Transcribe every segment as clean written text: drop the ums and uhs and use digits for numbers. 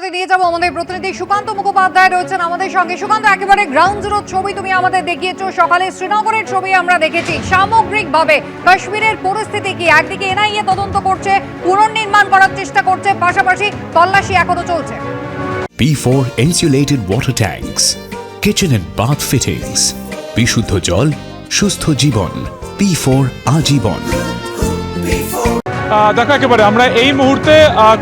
বিস্তারিত নিয়ে যাবো আমাদের প্রতিনিধি সুকান্ত মুখোপাধ্যায় রয়েছেন আমাদের সঙ্গে। সুকান্ত, একেবারে গ্রাউন্ড জিরোর ছবি তুমি আমাদের দেখিয়েছো, সকালে শ্রীনগরের ছবি আমরা দেখেছি। সামগ্রিকভাবে কাশ্মীরের পরিস্থিতি কি? একদিকে এনআইএ তদন্ত করছে, পুনর্নির্মাণ করার চেষ্টা করছে, পাশাপাশি তল্লাশি এখনো চলছে। P4 insulated water tanks, kitchen and bath fittings, বিশুদ্ধ জল, সুস্থ জীবন, P4 আজীবন। দেখো, একেবারে আমরা এই মুহূর্তে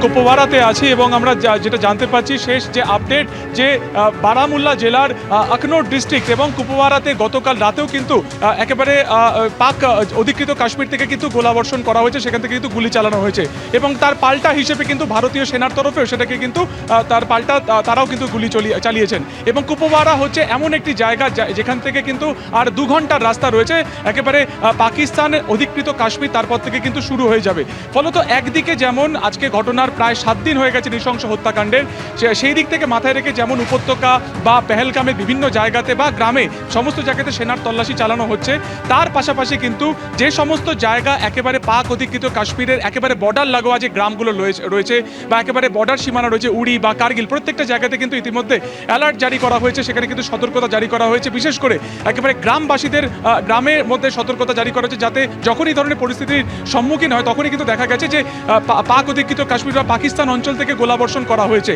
কুপওয়ারাতে আছি এবং আমরা যেটা জানতে পারছি শেষ যে আপডেট, যে বারামুল্লা জেলার আখনোর ডিস্ট্রিক্ট এবং কুপওয়ারাতে গতকাল রাতেও কিন্তু একেবারে পাক অধিকৃত কাশ্মীর থেকে কিন্তু গোলাবর্ষণ করা হয়েছে, সেখান থেকে কিন্তু গুলি চালানো হয়েছে এবং তার পাল্টা হিসেবে কিন্তু ভারতীয় সেনার তরফেও সেটাকে কিন্তু তার পাল্টা তারাও কিন্তু গুলি চালিয়েছেন। এবং কুপওয়ারা হচ্ছে এমন একটি জায়গা যেখান থেকে কিন্তু আর 2 ঘন্টার রাস্তা রয়েছে, একেবারে পাকিস্তানের অধিকৃত কাশ্মীর তারপর থেকে কিন্তু শুরু হয়ে যাবে। ফলত একদিকে যেমন আজকে ঘটনার প্রায় 7 দিন হয়ে গেছে নৃশংস হত্যাকাণ্ডের, সেই দিক থেকে মাথায় রেখে যেমন উপত্যকা বা পেহেলগামের বিভিন্ন জায়গাতে বা গ্রামে সমস্ত জায়গাতে সেনার তল্লাশি চালানো হচ্ছে, তার পাশাপাশি কিন্তু যে সমস্ত জায়গা একেবারে পাক অধিকৃত কাশ্মীরের একেবারে বর্ডার লাগোয়া যে গ্রামগুলো রয়েছে বা একেবারে বর্ডার সীমানা রয়েছে, উড়ি বা কার্গিল, প্রত্যেকটা জায়গাতে কিন্তু ইতিমধ্যে অ্যালার্ট জারি করা হয়েছে, সেখানে কিন্তু সতর্কতা জারি করা হয়েছে। বিশেষ করে একেবারে গ্রামবাসীদের গ্রামের মধ্যে সতর্কতা জারি করা হয়েছে, যাতে যখন এই ধরনের পরিস্থিতির সম্মুখীন হয় তখনই কিন্তু দেখা গেছে যে পাক অধিকৃত কাশ্মীর বা পাকিস্তান অঞ্চল থেকে গোলাবর্ষণ করা হয়েছে,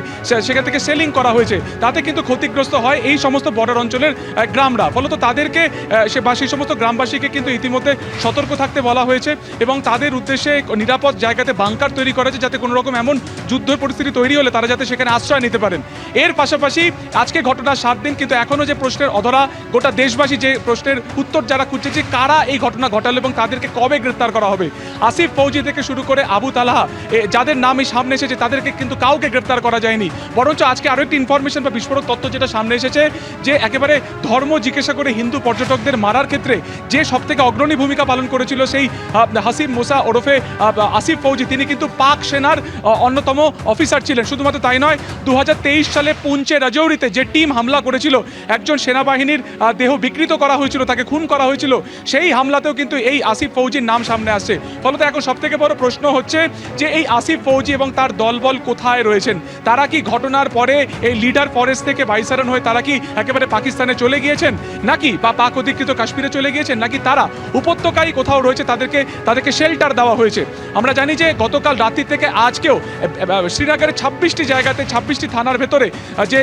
সেখান থেকে সেলিং করা হয়েছে, তাতে কিন্তু ক্ষতিগ্রস্ত হয় এই সমস্ত বর্ডার অঞ্চলের গ্রামরা। ফলত তাদেরকে সেই সমস্ত গ্রামবাসীকে কিন্তু ইতিমধ্যে সতর্ক থাকতে বলা হয়েছে এবং তাদের উদ্দেশ্যে নিরাপদ জায়গাতে বাংকার তৈরি করা হয়েছে, যাতে কোনো রকম এমন যুদ্ধের পরিস্থিতি তৈরি হলে তারা যাতে সেখানে আশ্রয় নিতে পারেন। এর পাশাপাশি আজকে ঘটনা 7 দিন, কিন্তু এখনও যে প্রশ্নের অধরা, গোটা দেশবাসী যে প্রশ্নের উত্তর যারা খুঁজছে যে কারা এই ঘটনা ঘটালো এবং তাদেরকে কবে গ্রেপ্তার করা হবে। আসিফ ফৌজি থেকে শুরু করে আবু তালহা, যাদের নামই সামনে এসেছে তাদেরকে কিন্তু কাউকে গ্রেপ্তার করা যায়নি। বরঞ্চ আজকে আরও একটি ইনফরমেশন বা বিস্ফোরক তথ্য যেটা সামনে এসেছে, যে একেবারে ধর্ম জিজ্ঞাসা করে হিন্দু পর্যটকদের মারার ক্ষেত্রে যে সবথেকে অগ্রণী ভূমিকা পালন করেছিল সেই হাসিম মোসা ওরফে আসিফ ফৌজি, তিনি কিন্তু পাক সেনার অন্যতম অফিসার ছিলেন। শুধুমাত্র তাই নয়, 2023 সালে পুঞ্চে রাজৌরিতে যে টিম হামলা করেছিল, একজন সেনাবাহিনীর দেহ বিকৃত করা হয়েছিল, তাকে খুন করা হয়েছিল, সেই হামলাতেও কিন্তু এই আসিফ ফৌজির নাম সামনে আসছে। ফলত এখন সবথেকে বড় প্রশ্ন হচ্ছে যে এই আসিফ ফৌজি এবং তার দলবল কোথায় রয়েছেন? তারা কি ঘটনার পরে এই লিডার ফরেস্ট থেকে বাইসারন হয়ে তারা কি একেবারে পাকিস্তানে চলে গিয়েছেন, নাকি বা পাক অধিকৃত কাশ্মীরে চলে গিয়েছেন, নাকি তারা উপত্যকায় কোথাও রয়েছে, তাদেরকে শেল্টার দেওয়া হয়েছে? আমরা জানি যে গতকাল রাত্রি থেকে আজকেও শ্রীনগরের 26টি জায়গাতে 26টি থানার ভেতরে যে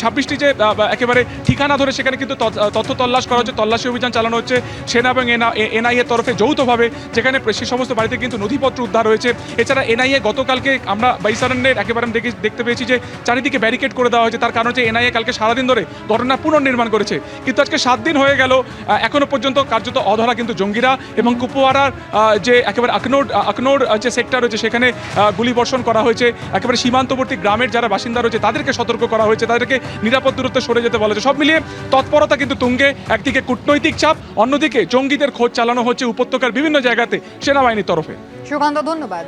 26টি যে একেবারে ঠিকানা ধরে সেখানে কিন্তু তথ্য তল্লাশ করা হচ্ছে, তল্লাশি অভিযান চালানো হচ্ছে সেনা এবং এনআইএ তরফে যৌথভাবে, যেখানে সে সমস্ত বাড়িতে কিন্তু নথিপত্র উদ্ধার হয়েছে। এছাড়া এনআইএ গতকালকে আমরা বাইসারনের একেবারে দেখতে পেয়েছি যে চারিদিকে ব্যারিকেড করে দেওয়া হয়েছে, তার কারণ হচ্ছে এনআইএ কালকে সারাদিন ধরে ঘটনা পুনর্নির্মাণ করেছে। কিন্তু আজকে 7 দিন হয়ে গেল, এখনো পর্যন্ত কার্যত অধরা কিন্তু জঙ্গিরা। এবং কুপওয়ারার যে একেবারে আখনোর যে সেক্টর রয়েছে সেখানে গুলিবর্ষণ করা হয়েছে, একেবারে সীমান্তবর্তী গ্রামের যারা বাসিন্দা রয়েছে তাদেরকে সতর্ক করা হয়েছে, তাদেরকে নিরাপদ দূরত্বে সরে যেতে বলা হয়েছে। সব মিলিয়ে তৎপরতা কিন্তু তুঙ্গে, একদিকে কূটনৈতিক চাপ, অন্যদিকে জঙ্গিদের খোঁজ চালানো হচ্ছে উপত্যকার বিভিন্ন জায়গাতে সেনাবাহিনীর তরফে। সুকান্ত, ধন্যবাদ।